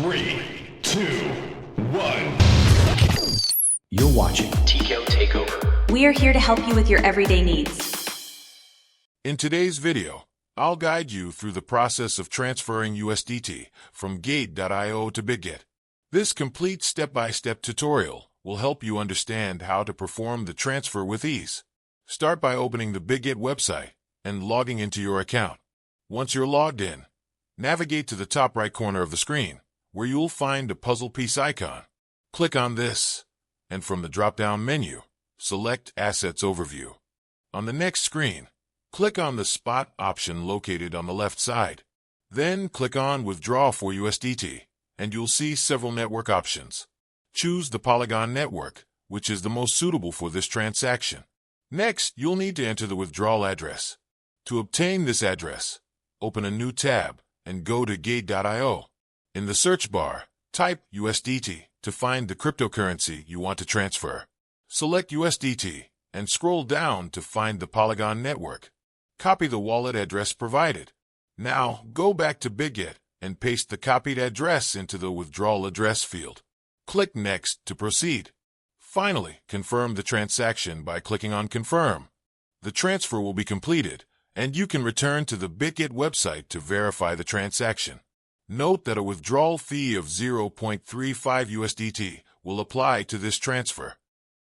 3, 2, 1. You're watching TKO Takeover. We are here to help you with your everyday needs. In today's video, I'll guide you through the process of transferring USDT from Gateio to Bitget. This complete step-by-step tutorial will help you understand how to perform the transfer with ease. Start by opening the Bitget website and logging into your account. Once you're logged in, navigate to the top right corner of the screen, where you'll find a puzzle piece icon. Click on this, and from the drop-down menu, select Assets Overview. On the next screen, click on the Spot option located on the left side. Then click on Withdraw for USDT, and you'll see several network options. Choose the Polygon network, which is the most suitable for this transaction. Next, you'll need to enter the withdrawal address. To obtain this address, open a new tab and go to Gateio. In the search bar, type USDT to find the cryptocurrency you want to transfer. Select USDT and scroll down to find the Polygon network. Copy the wallet address provided. Now, go back to Bitget and paste the copied address into the withdrawal address field. Click Next to proceed. Finally, confirm the transaction by clicking on Confirm. The transfer will be completed, and you can return to the Bitget website to verify the transaction. Note that a withdrawal fee of 0.35 USDT will apply to this transfer.